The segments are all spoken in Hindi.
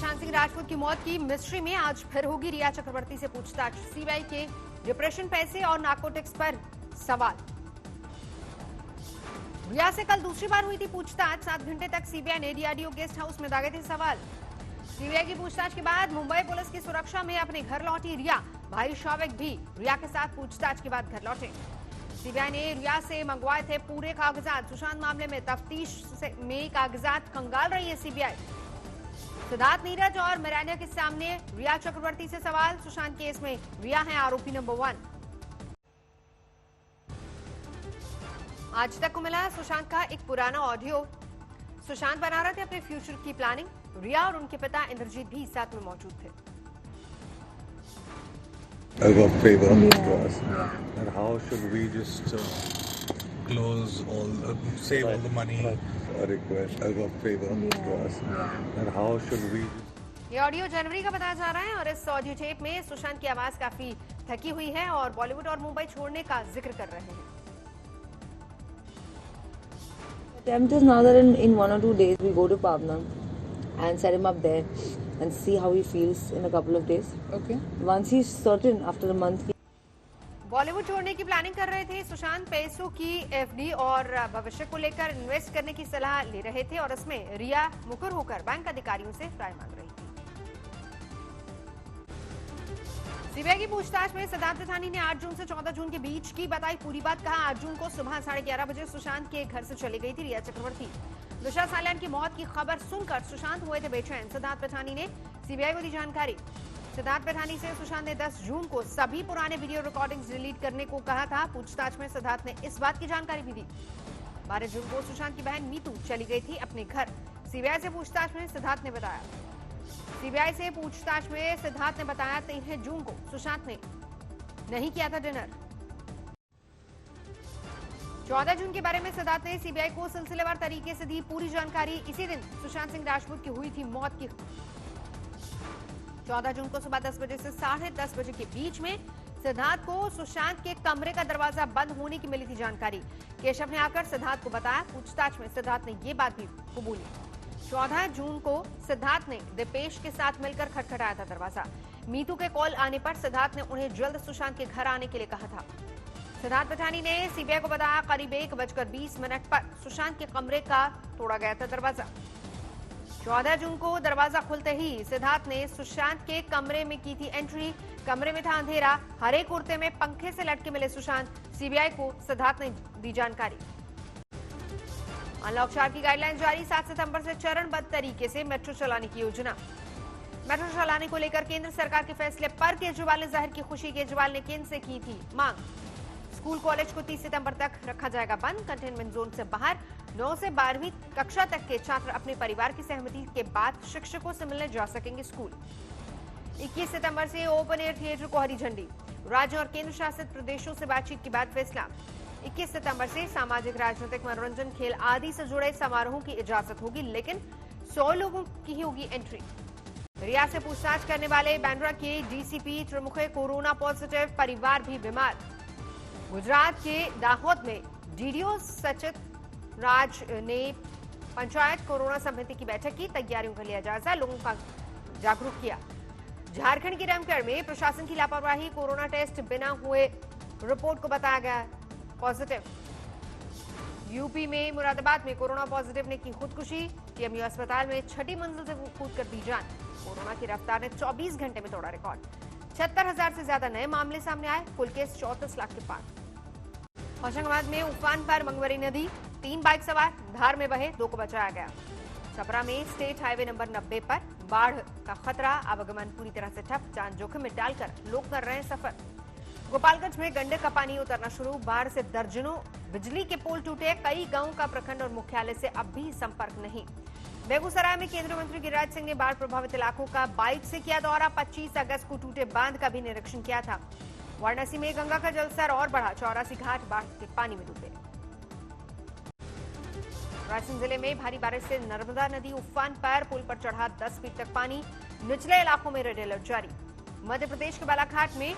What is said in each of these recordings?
सुशांत सिंह राजपूत की मौत की मिस्ट्री में आज फिर होगी रिया चक्रवर्ती से पूछताछ। सीबीआई के डिप्रेशन, पैसे और नार्कोटिक्स पर सवाल। रिया से कल दूसरी बार हुई थी पूछताछ। 7 घंटे तक सीबीआई ने डीआरडीओ गेस्ट हाउस में दागे थे सवाल। सीबीआई की पूछताछ के बाद मुंबई पुलिस की सुरक्षा में अपने घर लौटी रिया। भाई शौविक भी रिया के साथ पूछताछ के बाद घर लौटे। सीबीआई ने रिया से मंगवाए थे पूरे कागजात। सुशांत मामले में तफ्तीश में कागजात खंगाल रही है सीबीआई। सिद्धार्थ, नीरज और मिरानिया के सामने रिया चक्रवर्ती से सवाल। सुशांत केस में रिया है आरोपी नंबर 1। आज तक को मिला सुशांत का एक पुराना ऑडियो। सुशांत बना रहे थे अपने फ्यूचर की प्लानिंग। रिया और उनके पिता इंद्रजीत भी साथ में मौजूद थे। I got favor to us. And how should we just close all, save all the money? A request. I got favor to us. And how should we? ये ऑडियो जनवरी का बताया जा रहा है और इस ऑडियो टेप में सुशांत की आवाज काफी थकी हुई है और बॉलीवुड और मुंबई छोड़ने का जिक्र कर रहे हैं। Attempt is now that in 1 or 2 days we go to Pavna and set him up there and see how he feels in a couple of days. Okay. Once he's certain after a month. Bollywood छोड़ने की प्लानिंग कर रहे थे सुशांत। पैसों की एफडी और भविष्य को लेकर इन्वेस्ट करने की सलाह ले रहे थे और इसमें रिया मुकर होकर बैंक अधिकारियों से राय मांग रही थी। सीबीआई की पूछताछ में सिद्धार्थ पिठानी ने 8 जून से 14 जून के बीच की बताई पूरी बात। कहा 8 जून को सुबह 11:30 बजे सुशांत के घर से चली गई थी रिया चक्रवर्ती। दिशा सालियान की मौत की खबर सुनकर सुशांत हुए थे बेचैन। सिद्धार्थ पिठानी ने सीबीआई को दी जानकारी। सिद्धार्थ पिठानी से सुशांत ने 10 जून को सभी पुराने वीडियो रिकॉर्डिंग्स डिलीट करने को कहा था। पूछताछ में सिद्धार्थ ने इस बात की जानकारी भी दी। 12 जून को सुशांत की बहन मीतू चली गई थी अपने घर। सीबीआई से पूछताछ में सिद्धार्थ ने बताया। सीबीआई से पूछताछ में सिद्धार्थ ने बताया 13 जून को सुशांत ने नहीं किया था डिनर। 14 जून के बारे में सिद्धार्थ ने सीबीआई को सिलसिलेवार तरीके से दी पूरी जानकारी। इसी दिन सुशांत सिंह राजपूत की हुई थी मौत की। 14 जून को सुबह 10 बजे से 10:30 बजे के बीच में सिद्धार्थ को सुशांत के कमरे का दरवाजा बंद होने की मिली थी जानकारी। केशव ने आकर सिद्धार्थ को बताया। पूछताछ में सिद्धार्थ ने ये बात भी कबूली। 14 जून को सिद्धार्थ ने दीपेश के साथ मिलकर खटखटाया था दरवाजा। मीतू के कॉल आने पर सिद्धार्थ ने उन्हें जल्द सुशांत के घर आने के लिए कहा था। सिद्धार्थ पिठानी ने सीबीआई को बताया करीब 1:20 पर सुशांत के कमरे का तोड़ा गया था दरवाजा। 14 जून को दरवाजा खुलते ही सिद्धार्थ ने सुशांत के कमरे में की थी एंट्री। कमरे में था अंधेरा। हरे कुर्ते में पंखे से लटके मिले सुशांत। सीबीआई को सिद्धार्थ ने दी जानकारी। अनलॉक 4 की गाइडलाइन जारी। 7 सितंबर से चरणबद्ध तरीके से मेट्रो चलाने की योजना। मेट्रो चलाने को लेकर केंद्र सरकार के फैसले पर केजरीवाल ने जाहिर की खुशी। केजरीवाल ने केंद्र से की थी मांग। स्कूल कॉलेज को 30 सितंबर तक रखा जाएगा बंद। कंटेनमेंट जोन से बाहर 9 से 12वीं कक्षा तक के छात्र अपने परिवार की सहमति के बाद शिक्षकों से मिलने जा सकेंगे स्कूल। 21 सितंबर से ओपन एयर थिएटर को हरी झंडी। राज्य और केंद्र शासित प्रदेशों से बातचीत के बाद फैसला। 21 सितंबर से सामाजिक, राजनीतिक, मनोरंजन, खेल आदि से जुड़े समारोहों की इजाजत होगी, लेकिन 100 लोगों की ही होगी एंट्री। रिया से पूछताछ करने वाले बांद्रा के डीसीपी त्रिमुखे कोरोना पॉजिटिव, परिवार भी बीमार। गुजरात के दाहोद में डीडीओ सचित राज ने पंचायत कोरोना समिति की बैठक की। तैयारियों का लिया जायजा, लोगों का जागरूक किया। झारखंड के रामगढ़ में प्रशासन की लापरवाही। कोरोना टेस्ट बिना हुए रिपोर्ट को बताया गया पॉजिटिव। यूपी में मुरादाबाद में कोरोना पॉजिटिव ने की खुदकुशी। टीएमयू अस्पताल में 6ठी मंजिल से कूद कर दी जान। कोरोना की रफ्तार ने 24 घंटे में तोड़ा रिकॉर्ड। 76,000 से ज्यादा नए मामले सामने आए। कुल केस 34 लाख के पार। होशंगाबाद में उफान पर मंगवरी नदी। 3 बाइक सवार धार में बहे, 2 को बचाया गया। छपरा में स्टेट हाईवे नंबर 90 पर बाढ़ का खतरा। आवागमन पूरी तरह से ठप। जान जोखिम में डालकर लोग कर रहे हैं सफर। गोपालगंज में गंडक का पानी उतरना शुरू। बाढ़ से दर्जनों बिजली के पोल टूटे। कई गांवों का प्रखंड और मुख्यालय से अब भी संपर्क नहीं। बेगूसराय में केंद्रीय मंत्री गिरिराज सिंह ने बाढ़ प्रभावित इलाकों का बाइक से किया दौरा। 25 अगस्त को टूटे बांध का भी निरीक्षण किया था। वाराणसी में गंगा का जलस्तर और बढ़ा। 84 घाट बाढ़ के पानी में डूबे। रायसेन जिले में भारी बारिश से नर्मदा नदी उफान पर। पुल पर चढ़ा 10 फीट तक पानी। निचले इलाकों में रेड अलर्ट जारी। मध्य प्रदेश के बालाघाट में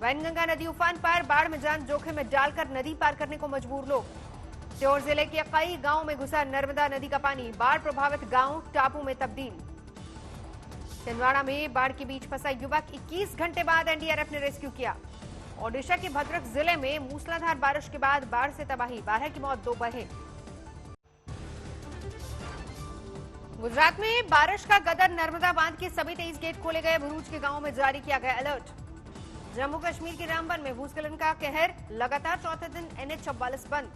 वैनगंगा नदी उफान पर। बाढ़ में जान जोखिम में डालकर नदी पार करने को मजबूर लोग। सीहोर जिले के कई गांवों में घुसा नर्मदा नदी का पानी। बाढ़ प्रभावित गांव टापू में तब्दील। छिंदवाड़ा में बाढ़ के बीच फंसा युवक 21 घंटे बाद एनडीआरएफ ने रेस्क्यू किया। ओडिशा के भद्रक जिले में मूसलाधार बारिश के बाद बाढ़ से तबाही, 12 की मौत, 2 बहे। गुजरात में बारिश का गदर, नर्मदा बांध के सभी 23 गेट खोले गए। भरूच के गांवों में जारी किया गया अलर्ट। जम्मू कश्मीर के रामबन में भूस्खलन का कहर, लगातार चौथे दिन NH44 बंद।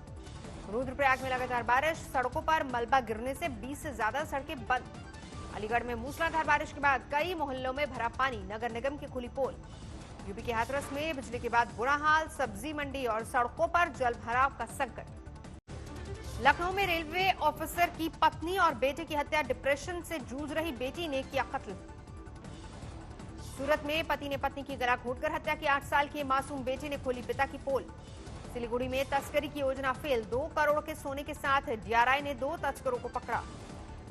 रुद्रप्रयाग में लगातार बारिश, सड़कों पर मलबा गिरने से 20 से ज्यादा सड़कें बंद। अलीगढ़ में मूसलाधार बारिश के बाद कई मोहल्लों में भरा पानी, नगर निगम की खुली पोल। यूपी के हाथरस में बिजली के बाद बुरा हाल, सब्जी मंडी और सड़कों पर जल भराव का संकट। लखनऊ में रेलवे ऑफिसर की पत्नी और बेटे की हत्या, डिप्रेशन से जूझ रही बेटी ने किया कत्ल। सूरत में पति ने पत्नी की गला घोंटकर हत्या की, 8 साल के मासूम बेटे ने खोली पिता की पोल। सिलीगुड़ी में तस्करी की योजना फेल, 2 करोड़ के सोने के साथ डीआरआई ने 2 तस्करों को पकड़ा।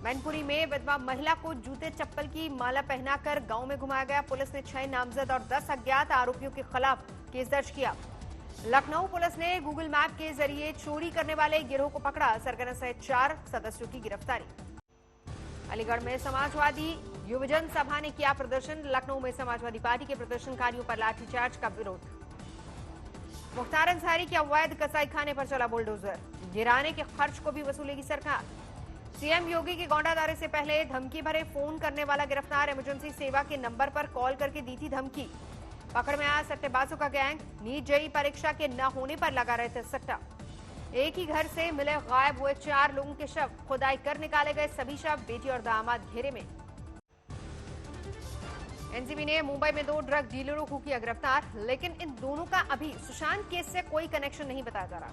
मैनपुरी में विधवा महिला को जूते चप्पल की माला पहनाकर गांव में घुमाया गया। पुलिस ने 6 नामजद और 10 अज्ञात आरोपियों के खिलाफ केस दर्ज किया। लखनऊ पुलिस ने गूगल मैप के जरिए चोरी करने वाले गिरोह को पकड़ा। सरगना सहित 4 सदस्यों की गिरफ्तारी। अलीगढ़ में समाजवादी युवजन सभा ने किया प्रदर्शन। लखनऊ में समाजवादी पार्टी के प्रदर्शनकारियों पर लाठीचार्ज का विरोध। मुख्तार अंसारी के अवैध कसाई खाने पर चला बुलडोजर, गिराने के खर्च को भी वसूलेगी सरकार। सीएम योगी के गोंडा दौरे से पहले धमकी भरे फोन करने वाला गिरफ्तार, इमरजेंसी सेवा के नंबर पर कॉल करके दी थी धमकी। पकड़ में आया सट्टेबाजों का गैंग, नीट जेईई परीक्षा के न होने पर लगा रहे थे सट्टा। एक ही घर से मिले गायब हुए 4 लोगों के शव, खुदाई कर निकाले गए सभी शव, बेटी और दामाद घेरे में। एनसीबी ने मुंबई में 2 ड्रग डीलरों को किया गिरफ्तार, लेकिन इन दोनों का अभी सुशांत केस से कोई कनेक्शन नहीं बताया जा रहा।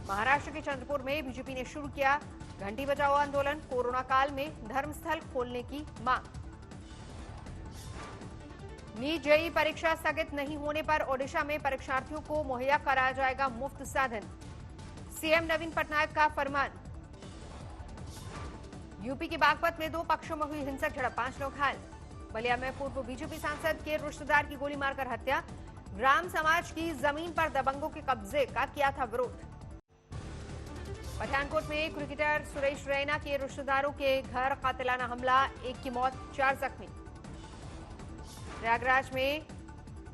महाराष्ट्र के चंद्रपुर में बीजेपी ने शुरू किया घंटी बजाओ आंदोलन, कोरोना काल में धर्मस्थल खोलने की मांग। नीट जेईई परीक्षा स्थगित नहीं होने पर ओडिशा में परीक्षार्थियों को मुहैया कराया जाएगा मुफ्त साधन, सीएम नवीन पटनायक का फरमान। यूपी के बागपत में 2 पक्षों में हुई हिंसक झड़प, 5 लोग घायल। बलिया में पूर्व बीजेपी सांसद के रिश्तेदार की गोली मारकर हत्या, ग्राम समाज की जमीन पर दबंगों के कब्जे का किया था विरोध। पठानकोट में क्रिकेटर सुरेश रैना के रिश्तेदारों के घर कातिलाना हमला, 1 की मौत, 4 जख्मी। प्रयागराज में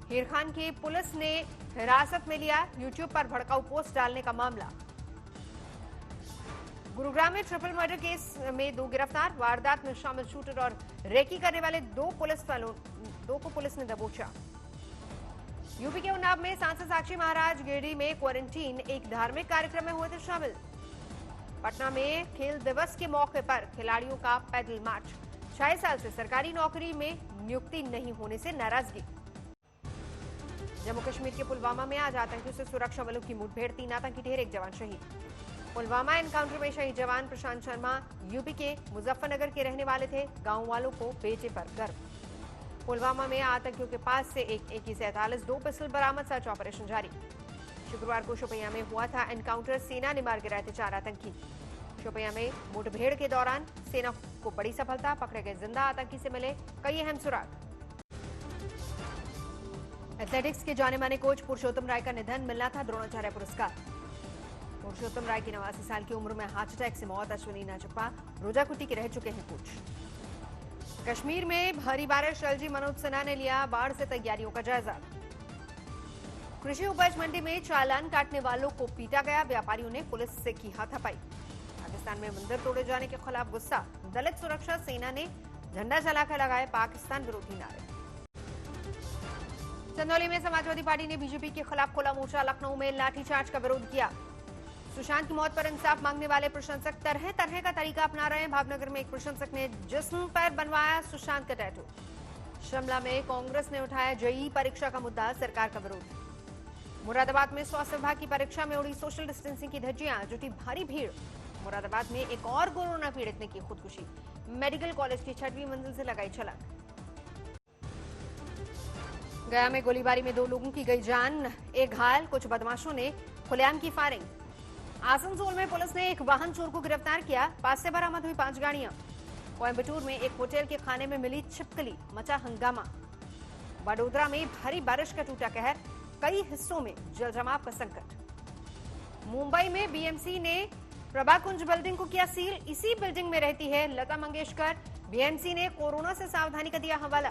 हीर खान की पुलिस ने हिरासत में लिया, यूट्यूब पर भड़काऊ पोस्ट डालने का मामला। गुरुग्राम में ट्रिपल मर्डर केस में 2 गिरफ्तार, वारदात में शामिल शूटर और रेकी करने वाले 2 को पुलिस ने दबोचा। यूपी के उन्नाव में सांसद साक्षी महाराज गिरिडीह में क्वारंटीन, एक धार्मिक कार्यक्रम में हुए थे शामिल। पटना में खेल दिवस के मौके पर खिलाड़ियों का पैदल मार्च, 6 साल से सरकारी नौकरी में नियुक्ति नहीं होने से नाराजगी। जम्मू कश्मीर के पुलवामा में आज आतंकियों से सुरक्षा बलों की मुठभेड़, 3 आतंकी ढेर, 1 जवान शहीद। पुलवामा एनकाउंटर में शहीद जवान प्रशांत शर्मा यूपी के मुजफ्फरनगर के रहने वाले थे, गांव वालों को बेटे पर गर्व। पुलवामा में आतंकियों के पास से एक AK-47, 2 पिस्टल बरामद, सर्च ऑपरेशन जारी। शुक्रवार को शोपियां में हुआ था एनकाउंटर, सेना ने मार गिराए थे 4 आतंकी। शोपियां में मुठभेड़ के दौरान सेना को बड़ी सफलता, पकड़े गए जिंदा आतंकी से मिले कई अहम सुराग। एथलेटिक्स के जाने माने कोच पुरुषोत्तम राय का निधन, मिलना था द्रोणाचार्य पुरस्कार। पुरुषोत्तम राय की 89 साल की उम्र में हार्ट अटैक से मौत, अश्विनी नाचप्पा रोजाकुट्टी के रह चुके हैं कोच। कश्मीर में भारी बारिश, एलजी मनोज सिन्हा ने लिया बाढ़ से तैयारियों का जायजा। कृषि उपज मंडी में चालान काटने वालों को पीटा गया, व्यापारियों ने पुलिस से की हाथापाई। पाकिस्तान में मंदिर तोड़े जाने के खिलाफ गुस्सा, दलित सुरक्षा सेना ने झंडा जलाकर लगाए पाकिस्तान विरोधी नारे। चंदौली में समाजवादी पार्टी ने बीजेपी के खिलाफ खोला मोर्चा, लखनऊ में लाठीचार्ज का विरोध किया। सुशांत की मौत पर इंसाफ मांगने वाले प्रशंसक तरह तरह का तरीका अपना रहे हैं। भावनगर में एक प्रशंसक ने जिस्म पर बनवाया सुशांत का टैटू। शिमला में कांग्रेस ने उठाया जेईई परीक्षा का मुद्दा, सरकार का विरोध। मुरादाबाद में स्वास्थ्य विभाग की परीक्षा में उड़ी सोशल डिस्टेंसिंग की धज्जियां, जुटी भारी भीड़। मुरादाबाद में एक और कोरोना पीड़ित ने की खुदकुशी, मेडिकल कॉलेज की 6वीं मंजिल से लगाई छलांग। गया में गोलीबारी में 2 लोगों की गई जान, 1 घायल, कुछ बदमाशों ने खुलेआम की फायरिंग। आसनसोल में पुलिस ने एक वाहन चोर को गिरफ्तार किया, पास से बरामद हुई 5 गाड़ियां। कोयम्बटूर में एक होटल के खाने में मिली छिपकली, मचा हंगामा। बड़ोदरा में भारी बारिश का टूटा कहर, कई हिस्सों में जलजमाव का संकट। मुंबई में बीएमसी ने प्रभाकुंज बिल्डिंग को किया सील, इसी बिल्डिंग में रहती है लता मंगेशकर, बीएमसी ने कोरोना से सावधानी का दिया हवाला।